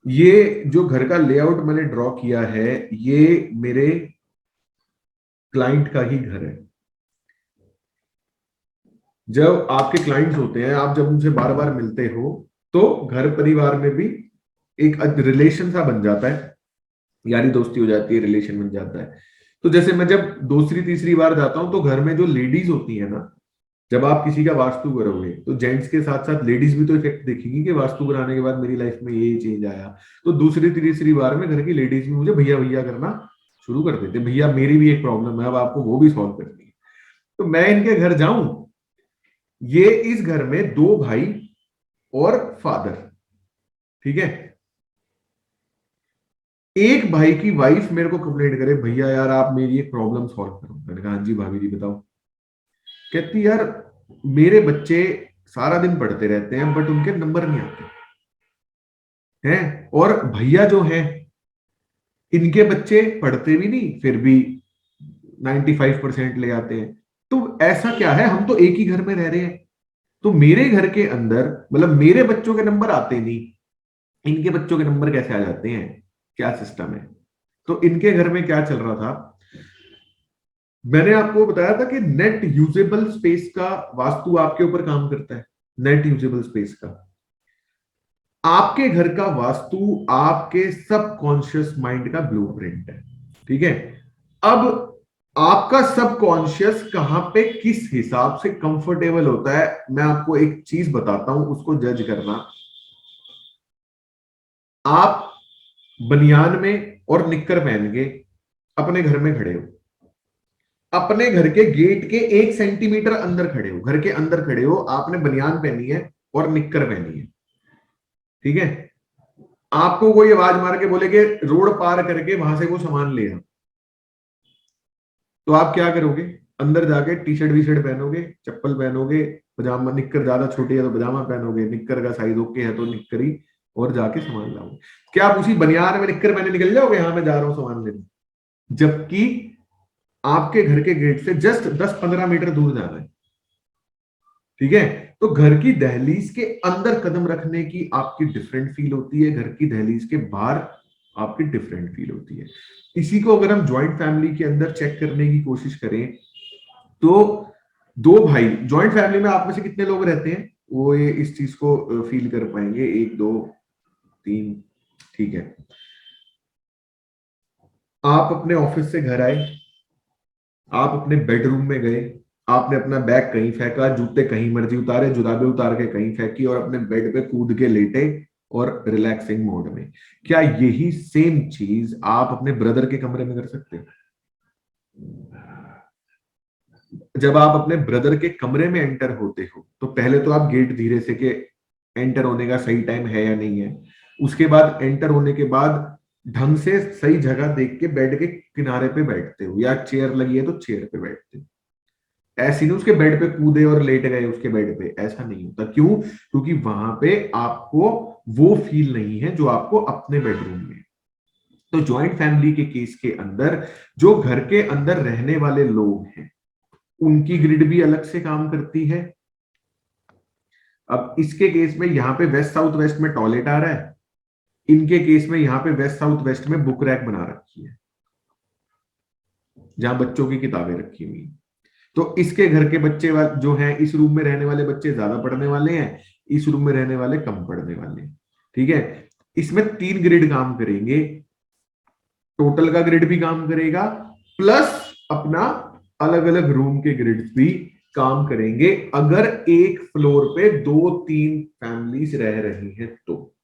ये जो घर का लेआउट मैंने ड्रॉ किया है, ये मेरे क्लाइंट का ही घर है। जब आपके क्लाइंट्स होते हैं, आप जब उनसे बार बार मिलते हो, तो घर परिवार में भी एक रिलेशन सा बन जाता है, यारी दोस्ती हो जाती है, रिलेशन बन जाता है। तो जैसे मैं जब दूसरी तीसरी बार जाता हूं, तो घर में जो लेडीज होती है ना, जब आप किसी का वास्तु करोगे तो जेंट्स के साथ साथ लेडीज भी तो इफेक्ट देखेंगी कि वास्तु कराने के बाद मेरी लाइफ में ये चेंज आया। तो दूसरी तीसरी बार में घर की लेडीज भी मुझे भैया भैया करना शुरू कर देते, भैया मेरी भी एक प्रॉब्लम है, अब आपको वो भी सॉल्व करनी है। तो मैं इनके घर जाऊं, ये इस घर में दो भाई और फादर, ठीक है। एक भाई की वाइफ मेरे को कंप्लेंट करे, भैया यार आप मेरी एक प्रॉब्लम सॉल्व करो। मैंने कहा हाँ जी भाभी जी बताओ। कहती यार मेरे बच्चे सारा दिन पढ़ते रहते हैं बट उनके नंबर नहीं आते हैं, और भैया जो हैं इनके बच्चे पढ़ते भी नहीं फिर भी 95% ले आते हैं। तो ऐसा क्या है, हम तो एक ही घर में रह रहे हैं, तो मेरे घर के अंदर मतलब मेरे बच्चों के नंबर आते नहीं, इनके बच्चों के नंबर कैसे आ जाते हैं, क्या सिस्टम है। तो इनके घर में क्या चल रहा था, मैंने आपको बताया था कि नेट यूजेबल स्पेस का वास्तु आपके ऊपर काम करता है। नेट यूजेबल स्पेस का आपके घर का वास्तु आपके सबकॉन्शियस माइंड का ब्लूप्रिंट है, ठीक है। अब आपका सबकॉन्शियस कहां पे किस हिसाब से कंफर्टेबल होता है, मैं आपको एक चीज बताता हूं, उसको जज करना। आप बनियान में और निक्कर पहन के अपने घर में खड़े हो, अपने घर के गेट के 1 सेंटीमीटर अंदर खड़े हो, घर के अंदर खड़े हो, आपने बनियान पहनी है और निक्कर पहनी है, ठीक है, आपको कोई आवाज मार के बोले कि रोड पार करके वहां से वो सामान ले आ, तो आप क्या करोगे? अंदर जाके टी शर्ट वी शर्ट पहनोगे, चप्पल पहनोगे, पजामा, निक्कर ज्यादा छोटी है तो पजामा पहनोगे, निक्कर का साइज ओके है तो निक्कर ही, और जाके सामान लाओगे। क्या आप उसी बनियान में निक्कर पहने निकल जाओगे, हाँ मैं जा रहा हूं सामान लेने, जबकि आपके घर के गेट से जस्ट 10-15 मीटर दूर जाना है। ठीक है, तो घर की दहलीज के अंदर कदम रखने की आपकी डिफरेंट फील होती है, घर की दहलीज के बाहर आपकी डिफरेंट फील होती है। इसी को अगर हम ज्वाइंट फैमिली के अंदर चेक करने की कोशिश करें तो दो भाई, ज्वाइंट फैमिली में आप में से कितने लोग रहते हैं वो ये इस चीज को फील कर पाएंगे? 1 2 3, ठीक है। आप अपने ऑफिस से घर आए, आप अपने बेडरूम में गए, आपने अपना बैग कहीं फेंका, जूते कहीं मर्जी उतारे, जुराबे उतार के कहीं फेंकी और अपने बेड पे कूद के लेटे और रिलैक्सिंग मोड में। क्या यही सेम चीज आप अपने ब्रदर के कमरे में कर सकते हैं? जब आप अपने ब्रदर के कमरे में एंटर होते हो तो पहले तो आप गेट धीरे से के एंटर होने का सही टाइम है या नहीं है, उसके बाद एंटर होने के बाद ढंग से सही जगह देख के बेड के किनारे पे बैठते हो, या चेयर लगी है तो चेयर पे बैठते हो। ऐसे नहीं उसके बेड पे कूदे और लेट गए उसके बेड पे, ऐसा नहीं होता। क्यों? क्योंकि वहां पे आपको वो फील नहीं है जो आपको अपने बेडरूम में। तो ज्वाइंट फैमिली के केस के अंदर जो घर के अंदर रहने वाले लोग हैं उनकी ग्रिड भी अलग से काम करती है। अब इसके केस में यहाँ पे वेस्ट साउथ वेस्ट में टॉयलेट आ रहा है, इनके केस में यहाँ पे वेस्ट साउथ वेस्ट में बुक रैक बना रखी है जहां बच्चों की किताबें रखी हुई। तो इसके घर के बच्चे जो हैं, इस रूम में रहने वाले बच्चे ज्यादा पढ़ने वाले हैं, इस रूम में रहने वाले कम पढ़ने वाले हैं। ठीक है, इसमें 3 ग्रिड काम करेंगे, टोटल का ग्रिड भी काम करेगा प्लस अपना अलग अलग रूम के ग्रिड्स भी काम करेंगे अगर एक फ्लोर पे 2-3 फैमिलीज रह रही हैं। तो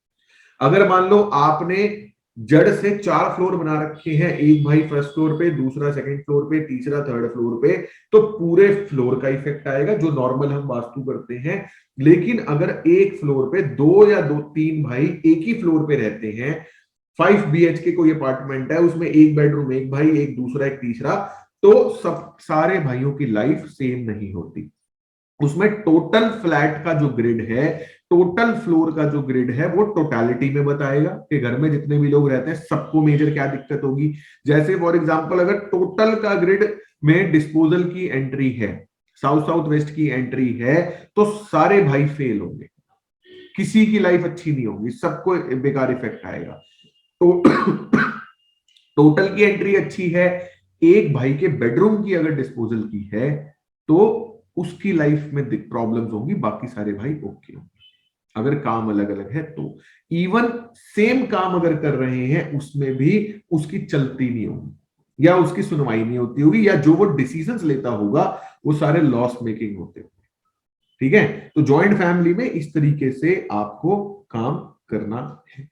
अगर मान लो आपने जड़ से 4 फ्लोर बना रखे हैं, एक भाई फर्स्ट फ्लोर पे, दूसरा सेकंड फ्लोर पे, तीसरा थर्ड फ्लोर पे, तो पूरे फ्लोर का इफेक्ट आएगा जो नॉर्मल हम वास्तु करते हैं। लेकिन अगर एक फ्लोर पे 2 या 3 भाई एक ही फ्लोर पे रहते हैं, 5 BHK कोई अपार्टमेंट है, उसमें एक बेडरूम, एक भाई, एक दूसरा, एक तीसरा, तो सब सारे भाइयों की लाइफ सेम नहीं होती। उसमें टोटल फ्लैट का जो ग्रिड है, टोटल फ्लोर का जो ग्रिड है, वो टोटलिटी में बताएगा कि घर में जितने भी लोग रहते हैं सबको मेजर क्या दिक्कत होगी। जैसे फॉर एग्जांपल अगर टोटल का ग्रिड में डिस्पोजल की एंट्री है, साउथ साउथ वेस्ट की एंट्री है, तो सारे भाई फेल होंगे, किसी की लाइफ अच्छी नहीं होगी, सबको बेकार इफेक्ट आएगा। तो टोटल की एंट्री अच्छी है, एक भाई के बेडरूम की अगर डिस्पोजल की है तो उसकी लाइफ में प्रॉब्लम्स होंगी, बाकी सारे भाई ओके होंगे। अगर काम अलग अलग है तो इवन सेम काम अगर कर रहे हैं उसमें भी उसकी चलती नहीं होगी या उसकी सुनवाई नहीं होती होगी, या जो वो डिसीजंस लेता होगा वो सारे लॉस मेकिंग होते होंगे। ठीक है, तो जॉइंट फैमिली में इस तरीके से आपको काम करना है।